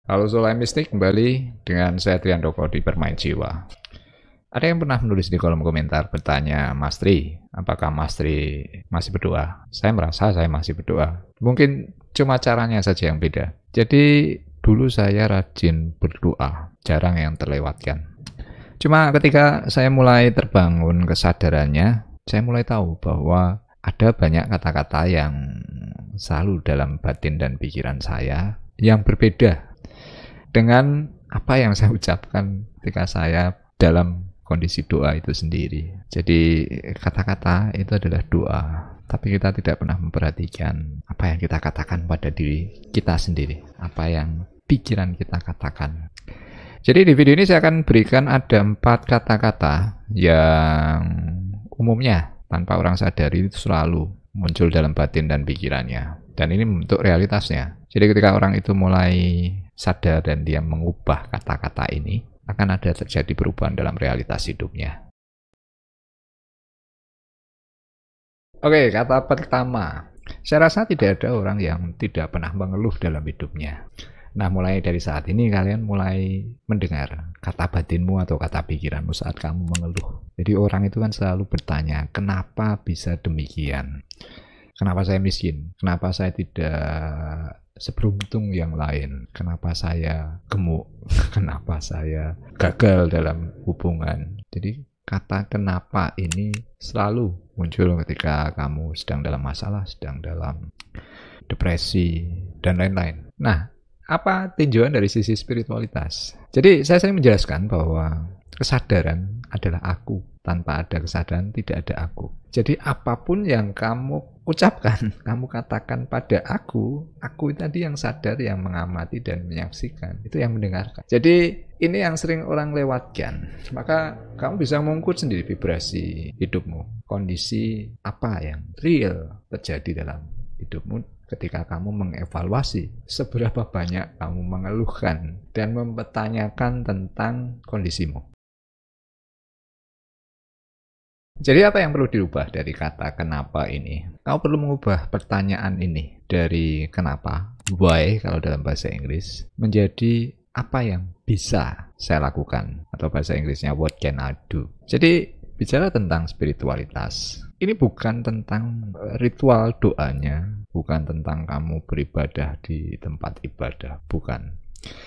Halo Solar Mistik, kembali dengan saya Triandoko di Bermain Jiwa. Ada yang pernah menulis di kolom komentar bertanya, Mas Tri, apakah Mas Tri masih berdoa? Saya merasa saya masih berdoa. Mungkin cuma caranya saja yang beda. Jadi dulu saya rajin berdoa, jarang yang terlewatkan. Cuma ketika saya mulai terbangun kesadarannya, saya mulai tahu bahwa ada banyak kata-kata yang selalu dalam batin dan pikiran saya yang berbeda dengan apa yang saya ucapkan ketika saya dalam kondisi doa itu sendiri. Jadi kata-kata itu adalah doa, tapi kita tidak pernah memperhatikan apa yang kita katakan pada diri kita sendiri, apa yang pikiran kita katakan. Jadi di video ini saya akan berikan ada 4 kata-kata yang umumnya tanpa orang sadari itu selalu muncul dalam batin dan pikirannya. Dan ini membentuk realitasnya. Jadi ketika orang itu mulai sadar dan dia mengubah kata-kata ini, akan ada terjadi perubahan dalam realitas hidupnya. Oke, kata pertama. Saya rasa tidak ada orang yang tidak pernah mengeluh dalam hidupnya. Nah, mulai dari saat ini kalian mulai mendengar kata batinmu atau kata pikiranmu saat kamu mengeluh. Jadi orang itu kan selalu bertanya, kenapa bisa demikian? Kenapa saya miskin? Kenapa saya tidak seberuntung yang lain? Kenapa saya gemuk? Kenapa saya gagal dalam hubungan? Jadi kata kenapa ini selalu muncul ketika kamu sedang dalam masalah, sedang dalam depresi, dan lain-lain. Nah, apa tinjauan dari sisi spiritualitas? Jadi saya sering menjelaskan bahwa kesadaran adalah aku. Tanpa ada kesadaran tidak ada aku. Jadi apapun yang kamu ucapkan, kamu katakan pada aku tadi yang sadar, yang mengamati dan menyaksikan, itu yang mendengarkan. Jadi ini yang sering orang lewatkan. Maka kamu bisa mengukur sendiri vibrasi hidupmu, kondisi apa yang real terjadi dalam hidupmu ketika kamu mengevaluasi seberapa banyak kamu mengeluhkan dan mempertanyakan tentang kondisimu. Jadi apa yang perlu dirubah dari kata kenapa ini? Kamu perlu mengubah pertanyaan ini dari kenapa, why kalau dalam bahasa Inggris, menjadi apa yang bisa saya lakukan, atau bahasa Inggrisnya what can I do. Jadi bicara tentang spiritualitas, ini bukan tentang ritual doanya, bukan tentang kamu beribadah di tempat ibadah, bukan.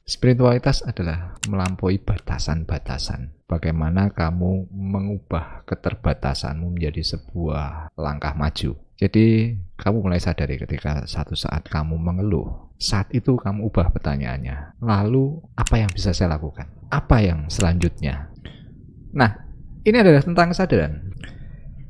Spiritualitas adalah melampaui batasan-batasan. Bagaimana kamu mengubah keterbatasanmu menjadi sebuah langkah maju. Jadi kamu mulai sadari ketika satu saat kamu mengeluh. Saat itu kamu ubah pertanyaannya. Lalu apa yang bisa saya lakukan? Apa yang selanjutnya? Nah, ini adalah tentang kesadaran.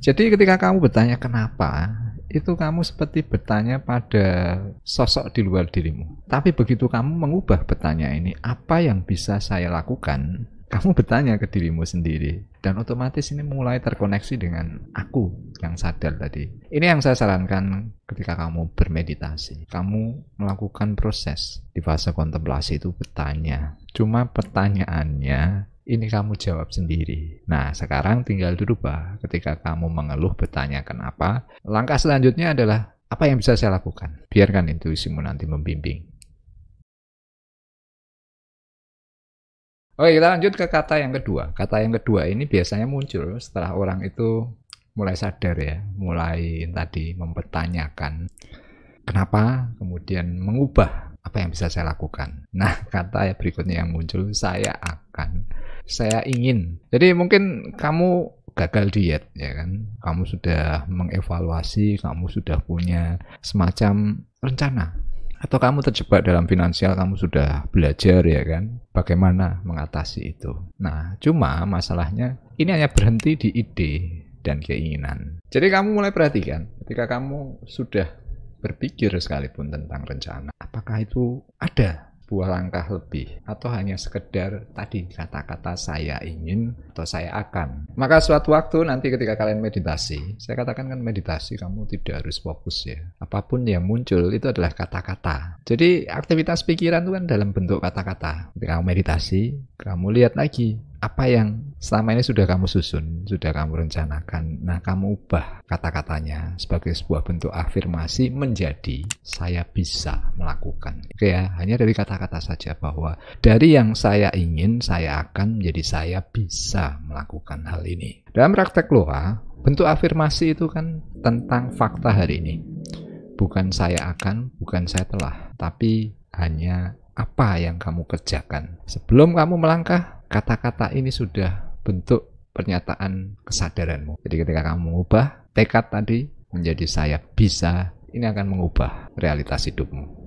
Jadi ketika kamu bertanya kenapa, itu kamu seperti bertanya pada sosok di luar dirimu. Tapi begitu kamu mengubah pertanyaan ini, apa yang bisa saya lakukan? Kamu bertanya ke dirimu sendiri. Dan otomatis ini mulai terkoneksi dengan aku yang sadar tadi. Ini yang saya sarankan ketika kamu bermeditasi. Kamu melakukan proses di fase kontemplasi itu bertanya. Cuma pertanyaannya ini kamu jawab sendiri. Nah, sekarang tinggal dirubah. Ketika kamu mengeluh bertanya kenapa, langkah selanjutnya adalah apa yang bisa saya lakukan? Biarkan intuisimu nanti membimbing. Oke, kita lanjut ke kata yang kedua. Kata yang kedua ini biasanya muncul setelah orang itu mulai sadar ya, mulai tadi mempertanyakan kenapa, kemudian mengubah apa yang bisa saya lakukan. Nah, kata berikutnya yang muncul, saya akan, saya ingin. Jadi mungkin kamu gagal diet, ya kan? Kamu sudah mengevaluasi, kamu sudah punya semacam rencana. Atau kamu terjebak dalam finansial, kamu sudah belajar, ya kan? Bagaimana mengatasi itu. Nah, cuma masalahnya ini hanya berhenti di ide dan keinginan. Jadi kamu mulai perhatikan, ketika kamu sudah berpikir sekalipun tentang rencana, apakah itu ada sebuah langkah lebih atau hanya sekedar tadi kata-kata saya ingin atau saya akan. Maka suatu waktu nanti ketika kalian meditasi, saya katakan kan meditasi kamu tidak harus fokus ya, apapun yang muncul itu adalah kata-kata. Jadi aktivitas pikiran itu kan dalam bentuk kata-kata. Ketika kamu meditasi, kamu lihat lagi apa yang selama ini sudah kamu susun, sudah kamu rencanakan. Nah, kamu ubah kata-katanya sebagai sebuah bentuk afirmasi menjadi saya bisa melakukan. Oke ya, hanya dari kata-kata saja bahwa dari yang saya ingin, saya akan menjadi saya bisa melakukan hal ini. Dalam praktek Loa, bentuk afirmasi itu kan tentang fakta hari ini. Bukan saya akan, bukan saya telah, tapi hanya apa yang kamu kerjakan. Sebelum kamu melangkah, kata-kata ini sudah bentuk pernyataan kesadaranmu. Jadi ketika kamu mengubah tekad tadi menjadi saya bisa, ini akan mengubah realitas hidupmu.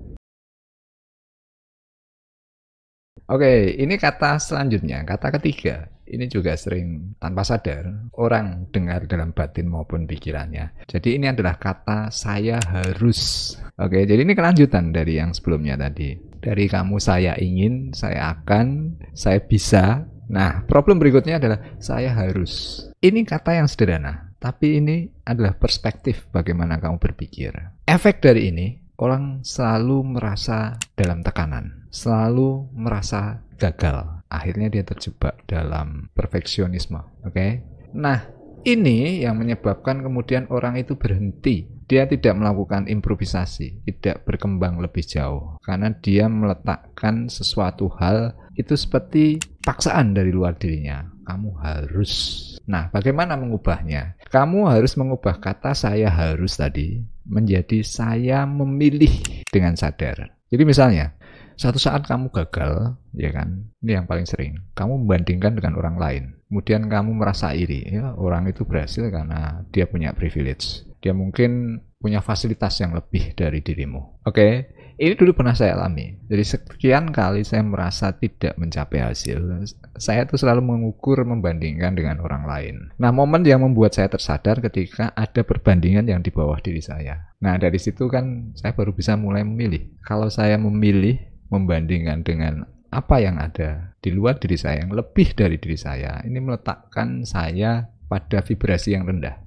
Oke, ini kata selanjutnya, kata ketiga. Ini juga sering tanpa sadar orang dengar dalam batin maupun pikirannya. Jadi ini adalah kata saya harus. Oke, jadi ini kelanjutan dari yang sebelumnya tadi. Dari kamu saya ingin, saya akan, saya bisa. Nah, problem berikutnya adalah saya harus. Ini kata yang sederhana, tapi ini adalah perspektif bagaimana kamu berpikir. Efek dari ini, orang selalu merasa dalam tekanan, selalu merasa gagal. Akhirnya dia terjebak dalam perfeksionisme. Oke? Nah, ini yang menyebabkan kemudian orang itu berhenti. Dia tidak melakukan improvisasi, tidak berkembang lebih jauh. Karena dia meletakkan sesuatu hal itu seperti paksaan dari luar dirinya. Kamu harus. Nah, bagaimana mengubahnya? Kamu harus mengubah kata saya harus tadi menjadi saya memilih dengan sadar. Jadi misalnya, satu saat kamu gagal, ya kan? Ini yang paling sering. Kamu membandingkan dengan orang lain. Kemudian kamu merasa iri. Ya, orang itu berhasil karena dia punya privilege. Dia mungkin punya fasilitas yang lebih dari dirimu. Oke, ini dulu pernah saya alami. Jadi sekian kali saya merasa tidak mencapai hasil. Saya tuh selalu mengukur membandingkan dengan orang lain. Nah, momen yang membuat saya tersadar ketika ada perbandingan yang di bawah diri saya. Nah, dari situ kan saya baru bisa mulai memilih. Kalau saya memilih membandingkan dengan apa yang ada di luar diri saya, yang lebih dari diri saya, ini meletakkan saya pada vibrasi yang rendah.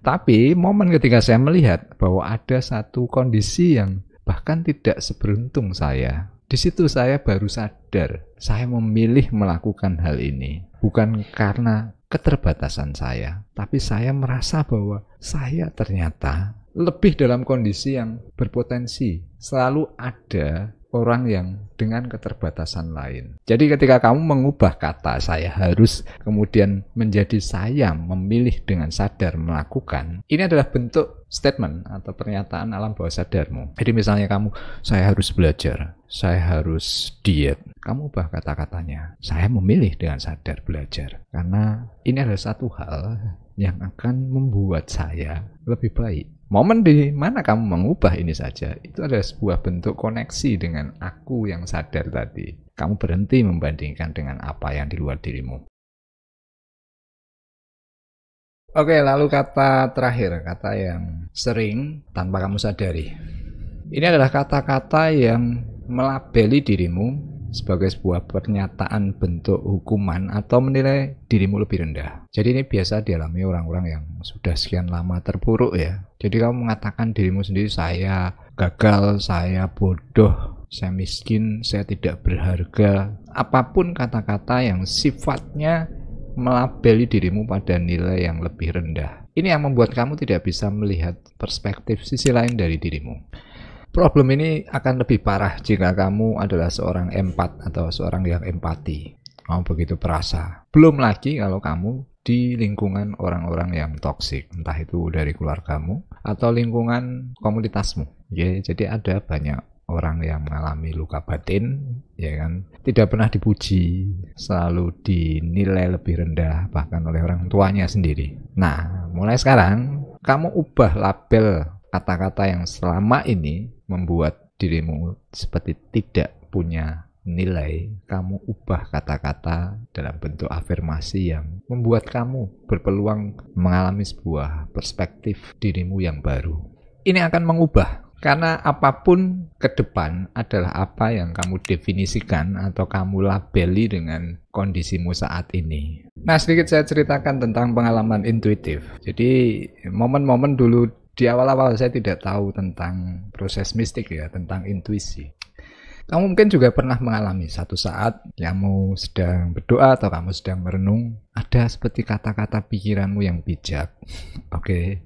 Tapi momen ketika saya melihat bahwa ada satu kondisi yang bahkan tidak seberuntung saya, di situ saya baru sadar, saya memilih melakukan hal ini. Bukan karena keterbatasan saya, tapi saya merasa bahwa saya ternyata lebih dalam kondisi yang berpotensi. Selalu ada orang yang dengan keterbatasan lain. Jadi ketika kamu mengubah kata saya harus kemudian menjadi saya memilih dengan sadar melakukan, ini adalah bentuk statement atau pernyataan alam bawah sadarmu. Jadi misalnya kamu, saya harus belajar, saya harus diet. Kamu ubah kata-katanya, saya memilih dengan sadar belajar. Karena ini adalah satu hal yang akan membuat saya lebih baik. Momen di mana kamu mengubah ini saja, itu adalah sebuah bentuk koneksi dengan aku yang sadar tadi. Kamu berhenti membandingkan dengan apa yang di luar dirimu. Oke, lalu kata terakhir, kata yang sering tanpa kamu sadari. Ini adalah kata-kata yang melabeli dirimu sebagai sebuah pernyataan bentuk hukuman atau menilai dirimu lebih rendah. Jadi ini biasa dialami orang-orang yang sudah sekian lama terpuruk ya. Jadi kamu mengatakan dirimu sendiri, saya gagal, saya bodoh, saya miskin, saya tidak berharga. Apapun kata-kata yang sifatnya melabeli dirimu pada nilai yang lebih rendah. Ini yang membuat kamu tidak bisa melihat perspektif sisi lain dari dirimu. Problem ini akan lebih parah jika kamu adalah seorang empat atau seorang yang empati. Kamu begitu perasa. Belum lagi kalau kamu di lingkungan orang-orang yang toksik, entah itu dari keluargamu atau lingkungan komunitasmu. Ya, jadi ada banyak orang yang mengalami luka batin, ya kan, tidak pernah dipuji, selalu dinilai lebih rendah bahkan oleh orang tuanya sendiri. Nah, mulai sekarang kamu ubah label kata-kata yang selama ini membuat dirimu seperti tidak punya nilai. Kamu ubah kata-kata dalam bentuk afirmasi yang membuat kamu berpeluang mengalami sebuah perspektif dirimu yang baru. Ini akan mengubah, karena apapun ke depan adalah apa yang kamu definisikan atau kamu labeli dengan kondisimu saat ini. Nah, sedikit saya ceritakan tentang pengalaman intuitif. Jadi momen-momen dulu di awal-awal saya tidak tahu tentang proses mistik ya, tentang intuisi. Kamu mungkin juga pernah mengalami satu saat kamu sedang berdoa atau kamu sedang merenung, ada seperti kata-kata pikiranmu yang bijak. Oke.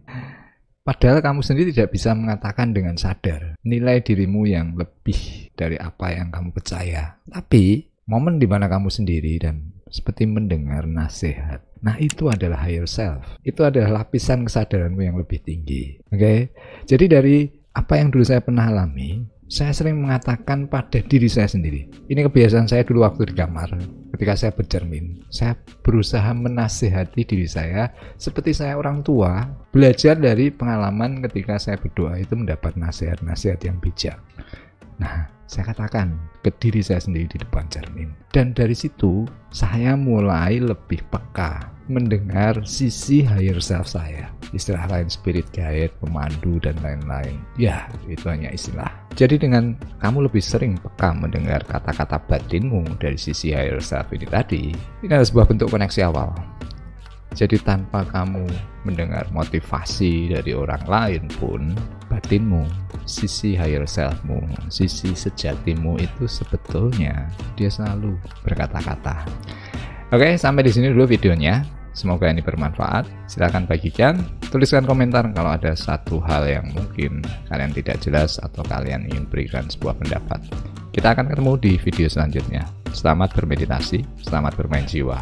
Padahal kamu sendiri tidak bisa mengatakan dengan sadar nilai dirimu yang lebih dari apa yang kamu percaya. Tapi momen di mana kamu sendiri dan seperti mendengar nasihat, nah itu adalah higher self. Itu adalah lapisan kesadaranmu yang lebih tinggi. Oke. Jadi dari apa yang dulu saya pernah alami, saya sering mengatakan pada diri saya sendiri. Ini kebiasaan saya dulu waktu di kamar. Ketika saya bercermin, saya berusaha menasihati diri saya seperti saya orang tua, belajar dari pengalaman ketika saya berdoa itu mendapat nasihat-nasihat yang bijak. Nah, saya katakan ke diri saya sendiri di depan cermin. Dan dari situ, saya mulai lebih peka mendengar sisi higher self saya. Istilah lain spirit guide, pemandu, dan lain-lain. Ya, itu hanya istilah. Jadi dengan kamu lebih sering peka mendengar kata-kata batinmu dari sisi higher self ini tadi, ini adalah sebuah bentuk koneksi awal. Jadi tanpa kamu mendengar motivasi dari orang lain pun, batinmu, sisi higher selfmu, sisi sejatimu itu sebetulnya dia selalu berkata-kata. Oke, sampai di sini dulu videonya. Semoga ini bermanfaat. Silahkan bagikan, tuliskan komentar kalau ada satu hal yang mungkin kalian tidak jelas atau kalian ingin berikan sebuah pendapat. Kita akan ketemu di video selanjutnya. Selamat bermeditasi, selamat bermain jiwa.